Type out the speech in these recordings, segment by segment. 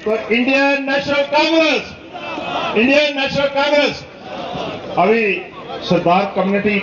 तो Indian national Congress अभी सरदार community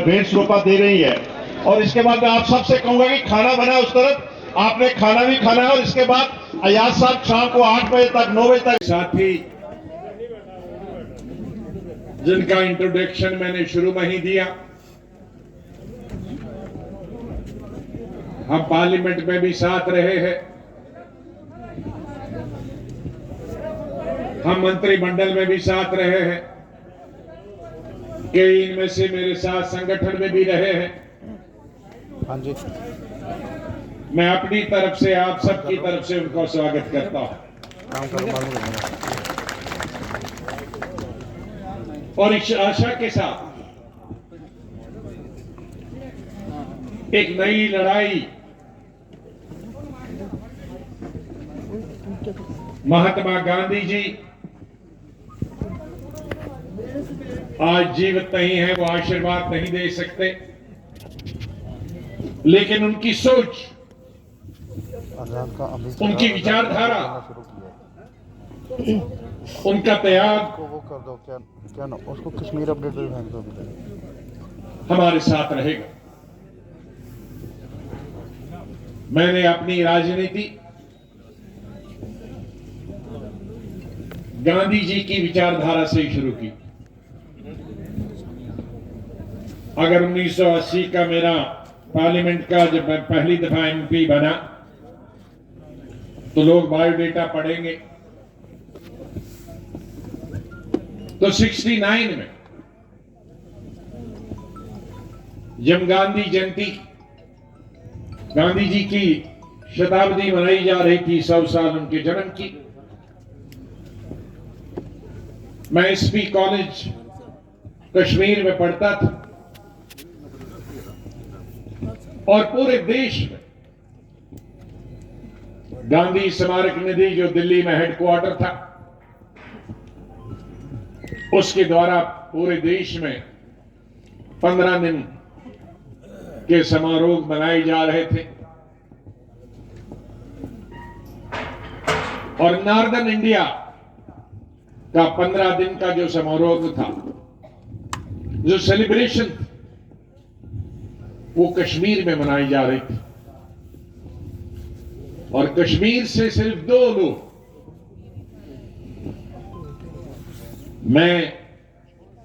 भेंट रोपा दे रही है। और इसके बाद मैं आप सबसे कहूंगा कि खाना बना उस तरफ, आपने खाना भी खाना है। और इसके बाद अयाज साहब शाम को 8 बजे तक 9 बजे तक साथी जिनका इंट्रोडक्शन मैंने शुरू में ही दिया, हम पार्लियामेंट में भी साथ रहे हैं, हम मंत्रिमंडल में भी साथ रहे हैं, कई इनमें से मेरे साथ संगठन में भी रहे हैं। हाँ जी, मैं अपनी तरफ से आप सबकी तरफ से उनको स्वागत करता हूं काम करो, मालूम है। और इस आशा के साथ एक नई लड़ाई महात्मा गांधी जी आज जीवित नहीं है, वो आशीर्वाद नहीं दे सकते, लेकिन उनकी सोच, आजाद का अभी उनकी विचारधारा, शुरू किया है। उनका त्याग उसको वो कर दो, क्या क्या ना, उसको कश्मीर अपडेट पे भेज दो अभी। हमारे साथ रहेगा। मैंने अपनी राजनीति गांधी जी की विचारधारा से ही शुरू की। अगर 1980 का मेरा पार्लियामेंट का जब मैं पहली दफा एमपी बना तो लोग बायोडेटा पढ़ेंगे तो 69 में जब गांधी जयंती, गांधी जी की शताब्दी मनाई जा रही थी, 100 साल उनके जन्म की, मैं एसपी कॉलेज कश्मीर में पढ़ता था और पूरे देश में गांधी स्मारक निधि जो दिल्ली में हेडक्वार्टर था, उसके द्वारा पूरे देश में 15 दिन के समारोह मनाए जा रहे थे। और नॉर्दर्न इंडिया का 15 दिन का जो समारोह था, जो सेलिब्रेशन थी, वो कश्मीर में मनाई जा रही थी। और कश्मीर से सिर्फ 2 लोग, मैं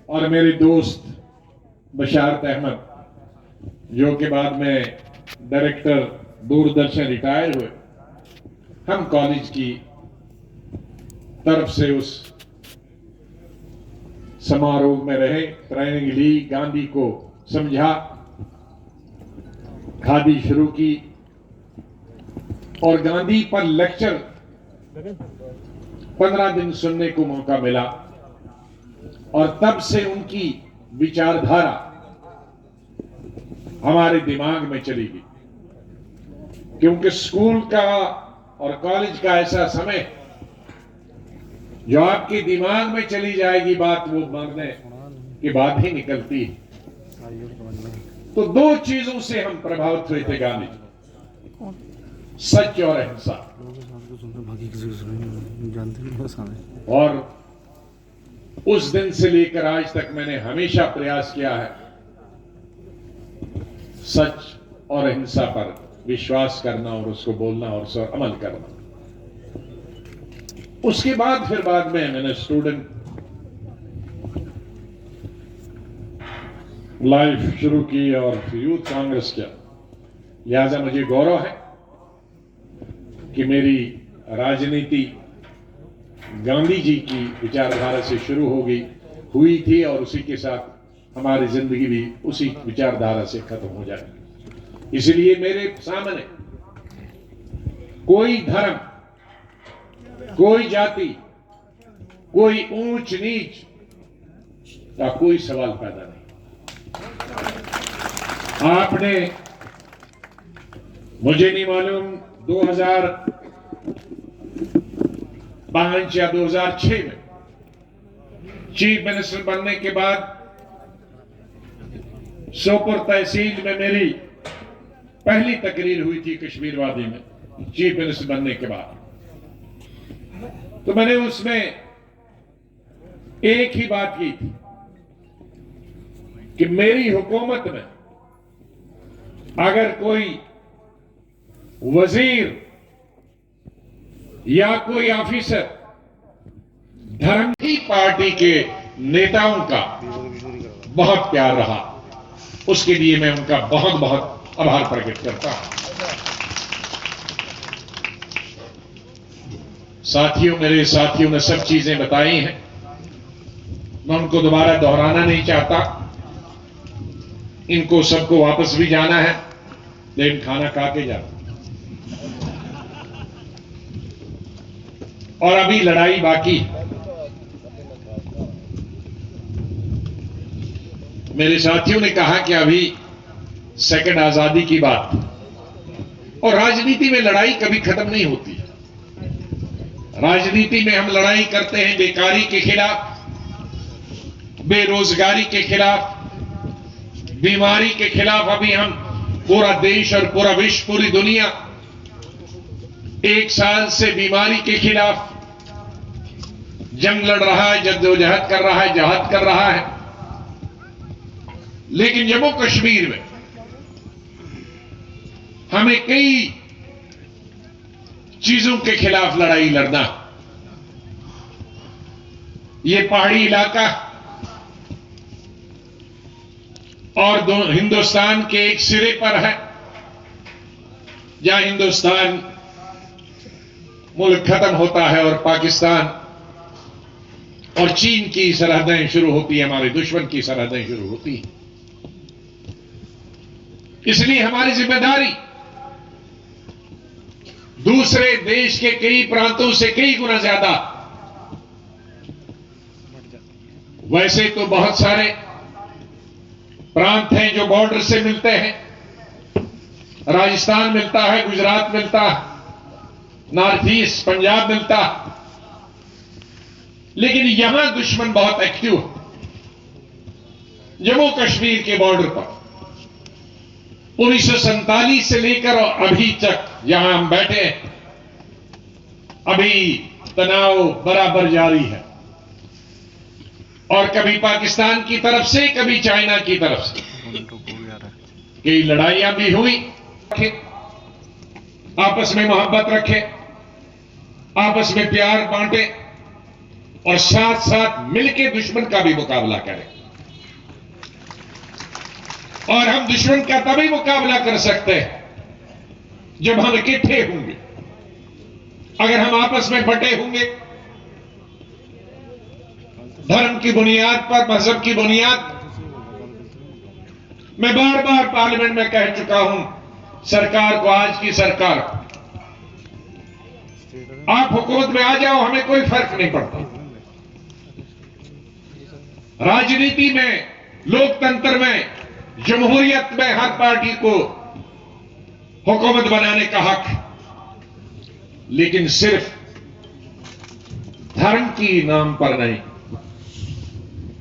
और मेरे दोस्त बशारत अहमद, जो के बाद में डायरेक्टर दूरदर्शन रिटायर हुए, हम कॉलेज की तरफ से उस समारोह में रहे, ट्रेनिंग ली, गांधी को समझा, खादी शुरू की और गांधी पर लेक्चर 15 दिन सुनने को मौका मिला। और तब से उनकी विचारधारा हमारे दिमाग में चली गई, क्योंकि स्कूल का और कॉलेज का ऐसा समय जो आपके दिमाग में चली जाएगी बात, वो मरने के बाद ही निकलती है। तो 2 चीजों से हम प्रभावित हुए थे गांधी जी, सच और अहिंसा। और उस दिन से लेकर आज तक मैंने हमेशा प्रयास किया है सच और अहिंसा पर विश्वास करना और उसको बोलना और उस पर अमल करना। उसके बाद फिर बाद में मैंने स्टूडेंट लाइफ शुरू की और यूथ कांग्रेस किया। लिहाजा मुझे गौरव है कि मेरी राजनीति गांधी जी की विचारधारा से शुरू हुई थी और उसी के साथ हमारी जिंदगी भी उसी विचारधारा से खत्म हो जाएगी। इसलिए मेरे सामने कोई धर्म, कोई जाति, कोई ऊंच नीच का कोई सवाल पैदा नहीं। आपने, मुझे नहीं मालूम 2005 या 2006 में चीफ मिनिस्टर बनने के बाद सोपुर तहसील में मेरी पहली तकरीर हुई थी कश्मीर वादी में, चीफ मिनिस्टर बनने के बाद। तो मैंने उसमें एक ही बात की थी कि मेरी हुकूमत में अगर कोई वजीर या कोई ऑफिसर धर्म की पार्टी के नेताओं का बहुत प्यार रहा, उसके लिए मैं उनका बहुत बहुत आभार प्रकट करता हूं। साथियों, मेरे साथियों ने सब चीजें बताई हैं, मैं उनको दोबारा दोहराना नहीं चाहता। इनको सबको वापस भी जाना है, लेकिन खाना खा के जाना। और अभी लड़ाई बाकी है। मेरे साथियों ने कहा कि अभी सेकंड आजादी की बात, और राजनीति में लड़ाई कभी खत्म नहीं होती। राजनीति में हम लड़ाई करते हैं बेकारी के खिलाफ, बेरोजगारी के खिलाफ, बीमारी के खिलाफ। अभी हम पूरा देश और पूरा विश्व, पूरी दुनिया एक साल से बीमारी के खिलाफ जंग लड़ रहा है, जद्दोजहद कर रहा है, जहाद कर रहा है। लेकिन जम्मू कश्मीर में हमें कई चीजों के खिलाफ लड़ाई लड़ना। ये पहाड़ी इलाका और हिंदुस्तान के एक सिरे पर है, जहां हिंदुस्तान मुल्क खत्म होता है और पाकिस्तान और चीन की सरहदें शुरू होती है, हमारे दुश्मन की सरहदें शुरू होती हैं। इसलिए हमारी जिम्मेदारी दूसरे देश के कई प्रांतों से कई गुना ज्यादा। वैसे तो बहुत सारे प्रांत हैं जो बॉर्डर से मिलते हैं, राजस्थान मिलता है, गुजरात मिलता है, नॉर्थ ईस्ट पंजाब मिलता है, लेकिन यहां दुश्मन बहुत एक्टिव है। जम्मू कश्मीर के बॉर्डर पर 1947 से लेकर अभी तक जहां हम बैठे हैं, अभी तनाव बराबर जारी है, और कभी पाकिस्तान की तरफ से, कभी चाइना की तरफ से कई लड़ाइयां भी हुई। आपस में मोहब्बत रखे, आपस में प्यार बांटे, और साथ साथ मिलकर दुश्मन का भी मुकाबला करें। और हम दुश्मन का तभी मुकाबला कर सकते हैं जब हम इकट्ठे होंगे। अगर हम आपस में बंटे होंगे, धर्म की बुनियाद पर, मजहब की बुनियाद, मैं बार बार पार्लियामेंट में कह चुका हूं सरकार को, आज की सरकार, आप हुकूमत में आ जाओ, हमें कोई फर्क नहीं पड़ता। राजनीति में, लोकतंत्र में, जमहूरियत में हर पार्टी को हुकूमत बनाने का हक है, लेकिन सिर्फ धर्म की नाम पर नहीं।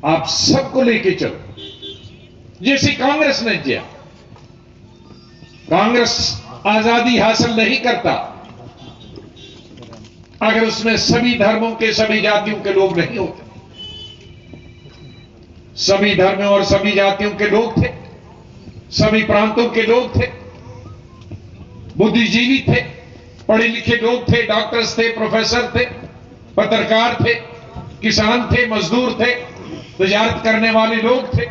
आप सबको लेके चलो, जैसे कांग्रेस ने किया। कांग्रेस आजादी हासिल नहीं करता अगर उसमें सभी धर्मों के, सभी जातियों के लोग नहीं होते। सभी धर्मों और सभी जातियों के लोग थे, सभी प्रांतों के लोग थे, बुद्धिजीवी थे, पढ़े लिखे लोग थे, डॉक्टर्स थे, प्रोफेसर थे, पत्रकार थे, किसान थे, मजदूर थे, तजारत करने वाले लोग थे।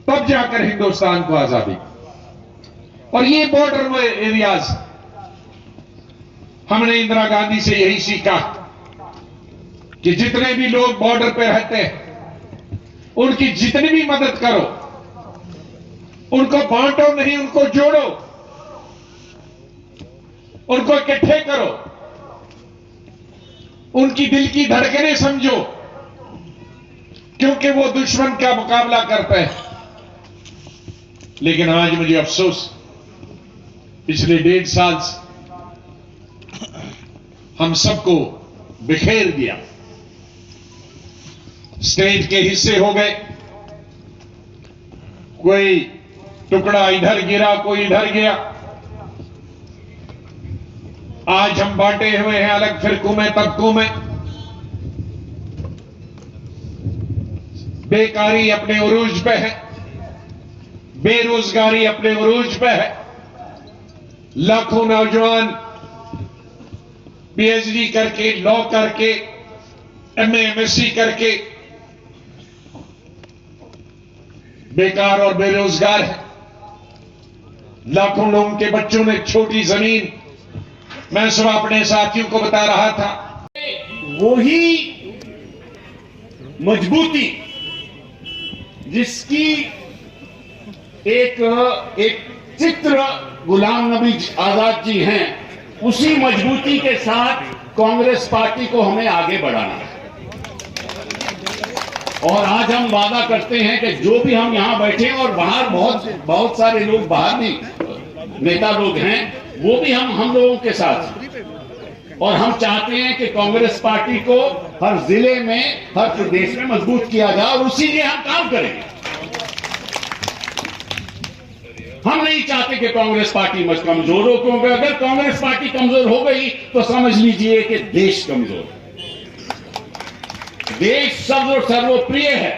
तब जाकर हिंदुस्तान को आजादी। और ये बॉर्डर एरियाज, हमने इंदिरा गांधी से यही सीखा कि जितने भी लोग बॉर्डर पे रहते हैं, उनकी जितनी भी मदद करो, उनको बांटो नहीं, उनको जोड़ो, उनको इकट्ठे करो, उनकी दिल की धड़कनें समझो, क्योंकि वो दुश्मन का मुकाबला करते हैं। लेकिन आज मुझे अफसोस, पिछले 1.5 साल से हम सबको बिखेर दिया, स्टेट के हिस्से हो गए, कोई टुकड़ा इधर गिरा, कोई इधर गया। आज हम बांटे हुए हैं अलग फिरकों में, तबकों में। बेकारी अपने उरूज पे है, बेरोजगारी अपने उरूज पे है। लाखों नौजवान पीएचडी करके, लॉ करके, एमए एमएससी करके बेकार और बेरोजगार है। लाखों लोगों के बच्चों ने छोटी जमीन, मैं सुबह अपने साथियों को बता रहा था, वही मजबूती जिसकी एक चित्र गुलाम नबी आजाद जी हैं, उसी मजबूती के साथ कांग्रेस पार्टी को हमें आगे बढ़ाना है। और आज हम वादा करते हैं कि जो भी हम यहां बैठे हैं और बाहर बहुत सारे लोग बाहर भी नेता लोग हैं, वो भी हम लोगों के साथ हैं। और हम चाहते हैं कि कांग्रेस पार्टी को हर जिले में, हर प्रदेश में मजबूत किया जाए और उसी लिए हम काम करेंगे। हम नहीं चाहते कि कांग्रेस पार्टी कमजोर हो, क्योंकि अगर कांग्रेस पार्टी कमजोर हो गई तो समझ लीजिए कि देश कमजोर है। देश सर्वप्रिय है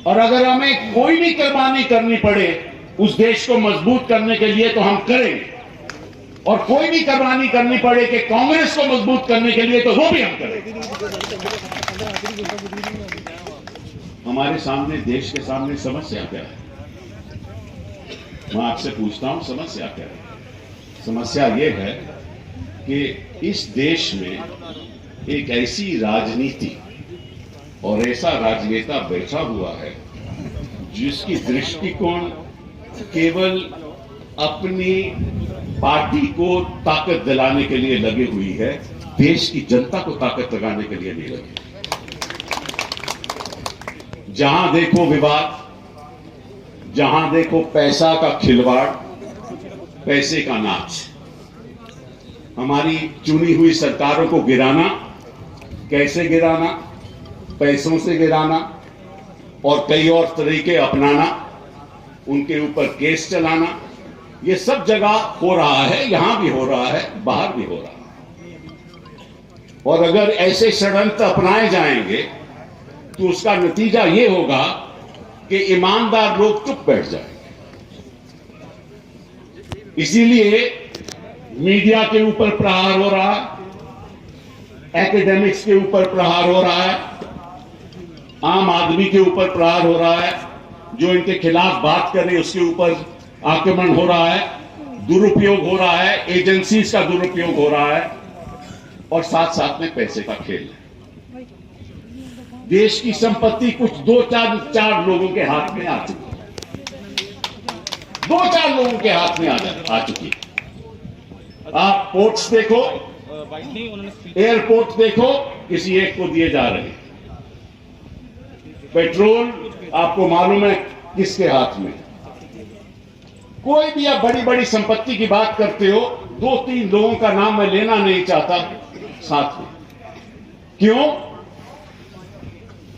और अगर हमें कोई भी कुर्बानी करनी पड़े उस देश को मजबूत करने के लिए तो हम करेंगे, और कोई भी कुर्बानी करनी पड़े कि कांग्रेस को मजबूत करने के लिए तो वो भी हम करेंगे। हमारे सामने, देश के सामने समस्या क्या है? मैं आपसे पूछता हूं, समस्या क्या है? समस्या यह है कि इस देश में एक ऐसी राजनीति और ऐसा राजनेता बैठा हुआ है जिसकी दृष्टिकोण केवल अपनी पार्टी को ताकत दिलाने के लिए लगी हुई है, देश की जनता को ताकत लगाने के लिए नहीं लगी। जहां देखो विवाद, जहां देखो पैसा का खिलवाड़, पैसे का नाच। हमारी चुनी हुई सरकारों को गिराना, कैसे गिराना? पैसों से गिराना और कई और तरीके अपनाना, उनके ऊपर केस चलाना। ये सब जगह हो रहा है, यहां भी हो रहा है, बाहर भी हो रहा है। और अगर ऐसे षड्यंत्र अपनाए जाएंगे तो उसका नतीजा ये होगा कि ईमानदार लोग चुप बैठ जाएंगे। इसीलिए मीडिया के ऊपर प्रहार हो रहा है, एकेडमिक्स के ऊपर प्रहार हो रहा है, आम आदमी के ऊपर प्रहार हो रहा है, जो इनके खिलाफ बात करे उसके ऊपर आक्रमण हो रहा है, दुरुपयोग हो रहा है, एजेंसीज का दुरुपयोग हो रहा है, और साथ साथ में पैसे का खेल है। देश की संपत्ति कुछ दो चार लोगों के हाथ में आ चुकी है, 2-4 लोगों के हाथ में आ चुकी है। आप पोर्ट्स देखो, एयरपोर्ट देखो, किसी एक को दिए जा रहे हैं। पेट्रोल आपको मालूम है किसके हाथ में। कोई भी आप बड़ी बड़ी संपत्ति की बात करते हो, 2-3 लोगों का नाम मैं लेना नहीं चाहता साथ में। क्यों?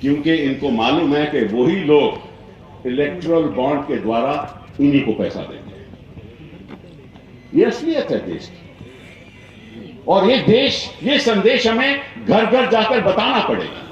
क्योंकि इनको मालूम है कि वही लोग इलेक्टोरल बॉन्ड के द्वारा इन्हीं को पैसा देते हैं। ये असलियत है देश की, और ये संदेश हमें घर घर जाकर बताना पड़ेगा।